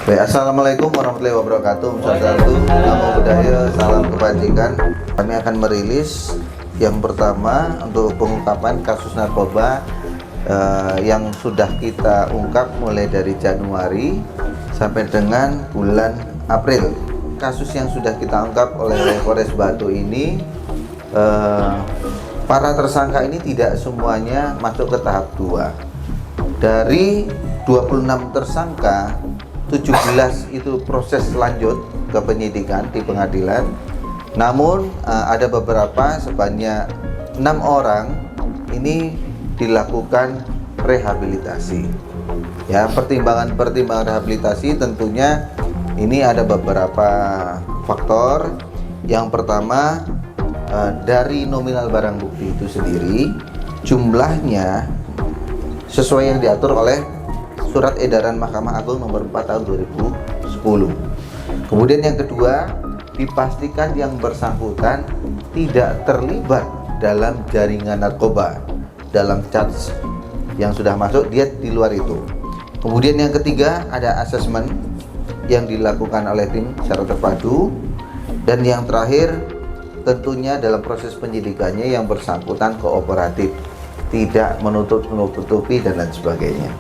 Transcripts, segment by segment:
Baik, Assalamualaikum warahmatullahi wabarakatuh. Satu, namo buddhaya, salam kebajikan. Kami akan merilis yang pertama untuk pengungkapan kasus narkoba yang sudah kita ungkap mulai dari Januari sampai dengan bulan April. Kasus yang sudah kita ungkap oleh Polres Batu ini, para tersangka ini tidak semuanya masuk ke tahap 2. Dari 26 tersangka, 17 itu proses lanjut ke penyidikan di pengadilan. Namun ada beberapa sebanyak 6 orang ini dilakukan rehabilitasi. Ya, pertimbangan rehabilitasi tentunya ini ada beberapa faktor. Yang pertama, dari nominal barang bukti itu sendiri jumlahnya sesuai yang diatur oleh Surat Edaran Mahkamah Agung nomor 4 tahun 2010. Kemudian yang kedua, dipastikan yang bersangkutan tidak terlibat dalam jaringan narkoba. Dalam charge yang sudah masuk, dia di luar itu. Kemudian yang ketiga, ada asesmen yang dilakukan oleh tim secara terpadu. Dan yang terakhir, tentunya dalam proses penyidikannya yang bersangkutan kooperatif, tidak menutup-nutupi dan lain sebagainya.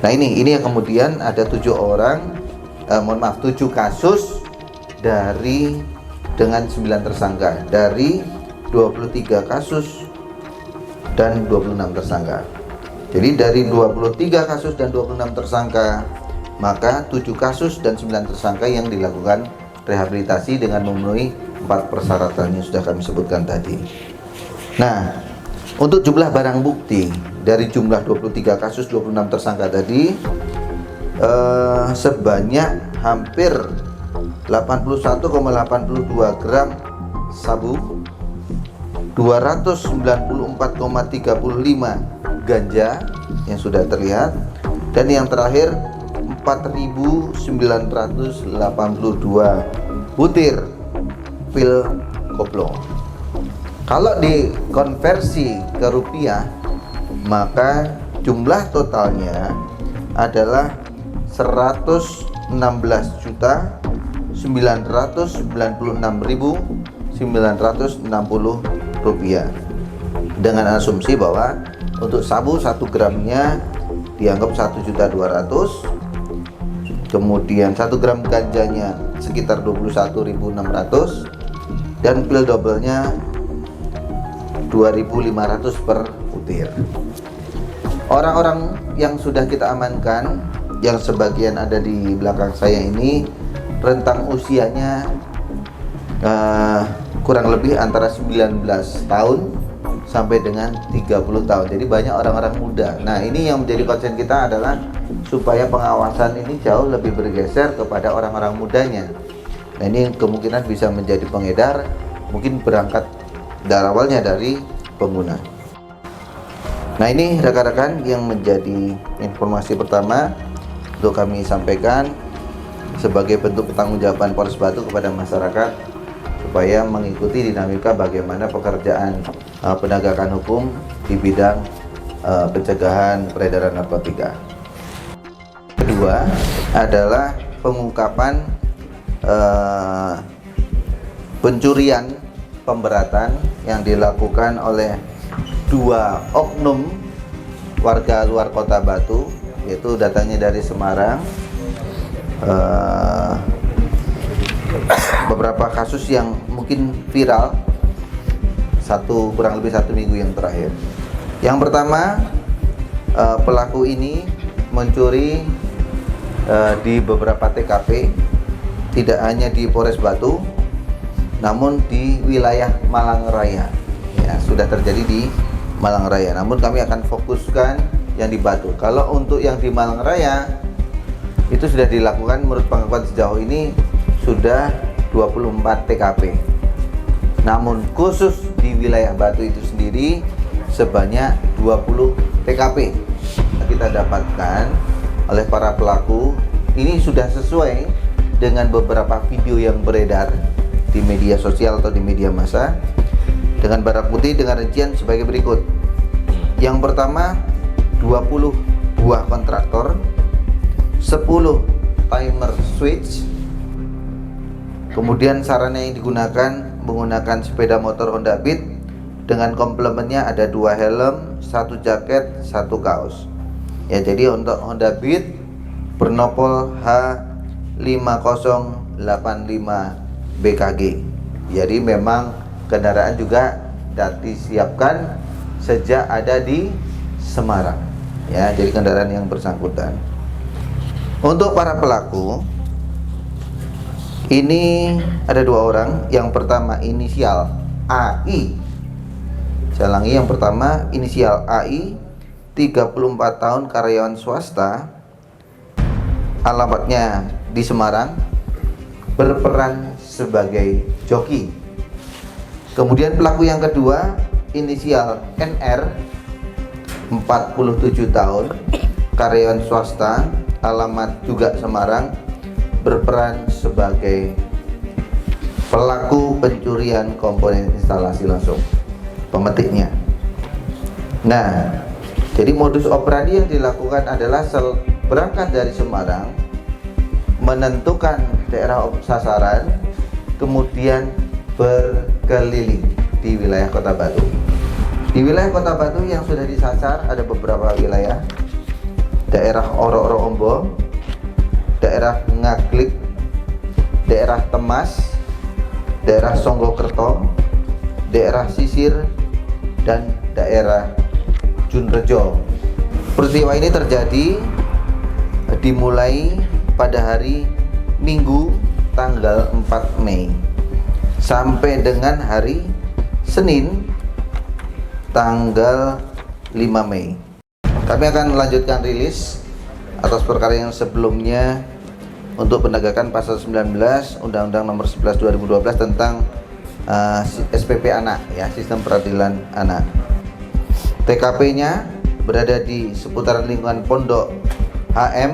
Nah ini yang kemudian ada 7 kasus dengan 9 tersangka dari 23 kasus dan 26 tersangka. Jadi dari 23 kasus dan 26 tersangka, maka 7 kasus dan 9 tersangka yang dilakukan rehabilitasi dengan memenuhi 4 persyaratan yang sudah kami sebutkan tadi. Nah, untuk jumlah barang bukti dari jumlah 23 kasus 26 tersangka tadi, sebanyak hampir 81,82 gram sabu, 294,35 ganja yang sudah terlihat, dan yang terakhir 4.982 butir pil koplo. Kalau dikonversi ke rupiah, maka jumlah totalnya adalah 116.996.960 rupiah, dengan asumsi bahwa untuk sabu 1 gramnya dianggap 1.200.000, kemudian 1 gram ganjanya sekitar 21.600, dan pil double-nya 2.500 per butir. Orang-orang yang sudah kita amankan, yang sebagian ada di belakang saya ini, rentang usianya kurang lebih antara 19 tahun sampai dengan 30 tahun. Jadi banyak orang-orang muda. Nah ini yang menjadi concern kita adalah supaya pengawasan ini jauh lebih bergeser kepada orang-orang mudanya. Nah ini kemungkinan bisa menjadi pengedar, mungkin berangkat dari awalnya dari pengguna. Nah ini rekan-rekan yang menjadi informasi pertama untuk kami sampaikan sebagai bentuk pertanggungjawaban Polres Batu kepada masyarakat supaya mengikuti dinamika bagaimana pekerjaan penegakan hukum di bidang pencegahan peredaran narkotika. Kedua adalah pengungkapan pencurian pemberatan yang dilakukan oleh 2 oknum warga luar kota Batu, yaitu datangnya dari Semarang. Beberapa kasus yang mungkin viral kurang lebih 1 minggu yang terakhir. Yang pertama, pelaku ini mencuri di beberapa TKP, tidak hanya di Polres Batu, namun di wilayah Malang Raya. Ya, sudah terjadi di Malang Raya. Namun kami akan fokuskan yang di Batu. Kalau untuk yang di Malang Raya itu sudah dilakukan, menurut pengakuan sejauh ini sudah 24 TKP. Namun khusus di wilayah Batu itu sendiri sebanyak 20 TKP kita dapatkan oleh para pelaku. Ini sudah sesuai dengan beberapa video yang beredar di media sosial atau di media massa dengan barang putih dengan rincian sebagai berikut. Yang pertama, 20 buah kontraktor, 10 timer switch. Kemudian sarana yang digunakan menggunakan sepeda motor Honda Beat dengan komplemennya ada 2 helm, 1 jaket, 1 kaos. Ya, jadi untuk Honda Beat bernopol H5085 BKG. Jadi memang kendaraan juga disiapkan sejak ada di Semarang. Ya, jadi kendaraan yang bersangkutan. Untuk para pelaku ini ada 2 orang. Yang pertama inisial AI. Saya ulangi, yang pertama inisial AI, 34 tahun, karyawan swasta. Alamatnya di Semarang, berperan sebagai joki. Kemudian pelaku yang kedua inisial NR, 47 tahun, karyawan swasta, alamat juga Semarang, berperan sebagai pelaku pencurian komponen instalasi langsung, pemetiknya. Nah, jadi modus operandi yang dilakukan adalah berangkat dari Semarang, menentukan daerah sasaran, kemudian berkeliling di wilayah Kota Batu. Di wilayah Kota Batu yang sudah disasar ada beberapa wilayah: daerah Oro-Oro Ombong, daerah Ngaglik, daerah Temas, daerah Songgokerto, daerah Sisir, dan daerah Junrejo. Peristiwa ini terjadi dimulai pada hari Minggu tanggal 4 Mei sampai dengan hari Senin tanggal 5 Mei. Kami akan melanjutkan rilis atas perkara yang sebelumnya untuk penegakan pasal 19 Undang-Undang Nomor 11 2012 tentang SPP anak, ya, sistem peradilan anak. TKP-nya berada di seputaran lingkungan Pondok HM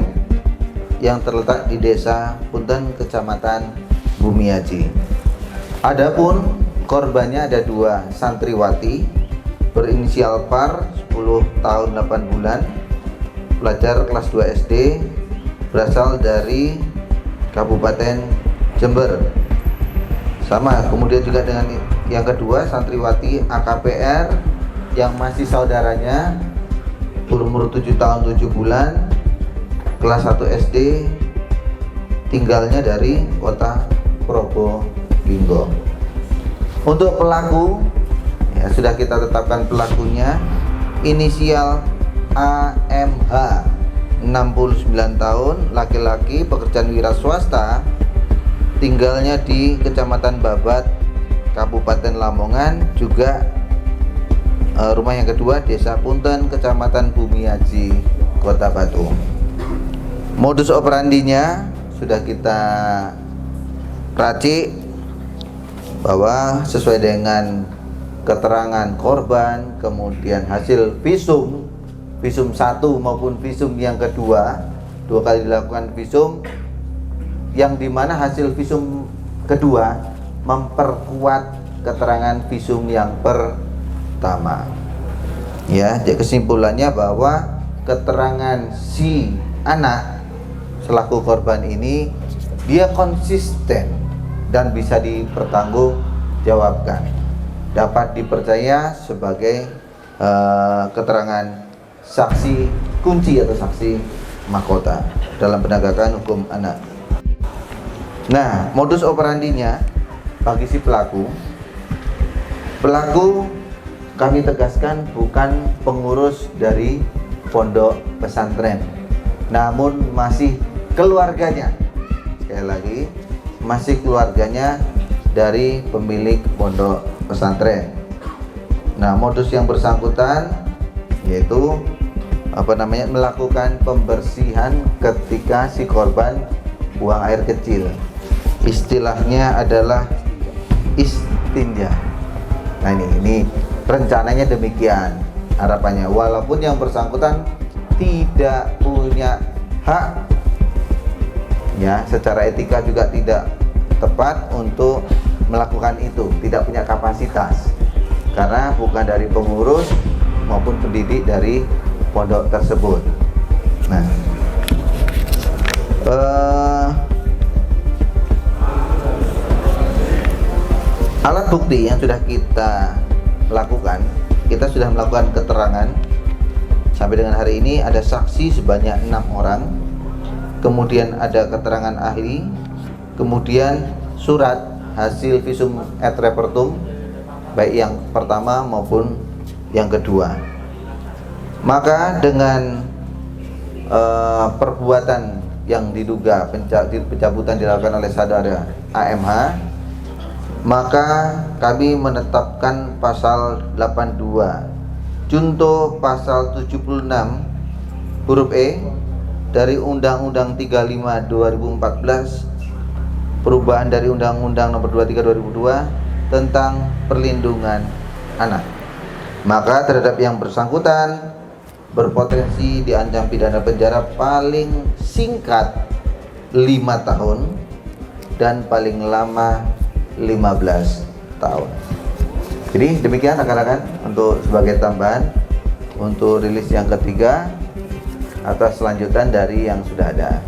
yang terletak di Desa Punten, Kecamatan Bumiaji. Adapun korbannya ada 2 santriwati berinisial PAR, 10 tahun 8 bulan, pelajar kelas 2 SD, berasal dari Kabupaten Jember. Sama, kemudian juga dengan yang kedua santriwati AKPR yang masih saudaranya, berumur 7 tahun 7 bulan, kelas 1 SD, tinggalnya dari kota Probolinggo. Untuk pelaku, ya, sudah kita tetapkan pelakunya, inisial AMH, 69 tahun, laki-laki, pekerjaan wira swasta, tinggalnya di Kecamatan Babat, Kabupaten Lamongan. Juga rumah yang kedua Desa Punten, Kecamatan Bumiaji, Kota Batu. Modus operandinya sudah kita racik bahwa sesuai dengan keterangan korban, kemudian hasil visum 1 maupun visum yang kedua, 2 kali dilakukan visum, yang dimana hasil visum kedua memperkuat keterangan visum yang pertama. Ya, jadi kesimpulannya bahwa keterangan si anak selaku korban ini dia konsisten dan bisa dipertanggungjawabkan, dapat dipercaya sebagai keterangan saksi kunci atau saksi mahkota dalam penegakan hukum anak. Nah, modus operandinya bagi si pelaku kami tegaskan bukan pengurus dari pondok pesantren, namun masih keluarganya. Sekali lagi, masih keluarganya dari pemilik pondok pesantren. Nah, modus yang bersangkutan yaitu melakukan pembersihan ketika si korban buang air kecil. Istilahnya adalah istinja. Nah, ini rencananya demikian harapannya, walaupun yang bersangkutan tidak punya hak, ya, secara etika juga tidak tepat untuk melakukan itu, tidak punya kapasitas karena bukan dari pengurus maupun pendidik dari pondok tersebut. Nah, alat bukti yang sudah kita lakukan, kita sudah melakukan keterangan sampai dengan hari ini. Ada saksi sebanyak 6 orang, kemudian ada keterangan ahli, kemudian surat hasil visum et repertum baik yang pertama maupun yang kedua. Maka dengan perbuatan yang diduga pencabutan dilakukan oleh saudara AMH, maka kami menetapkan pasal 82 junto pasal 76 huruf E dari Undang-Undang 35 2014 perubahan dari Undang-Undang Nomor 23 2002 tentang perlindungan anak. Maka terhadap yang bersangkutan berpotensi diancam pidana penjara paling singkat 5 tahun dan paling lama 15 tahun. Jadi demikian rekan-rekan untuk sebagai tambahan untuk rilis yang ketiga atas lanjutan dari yang sudah ada.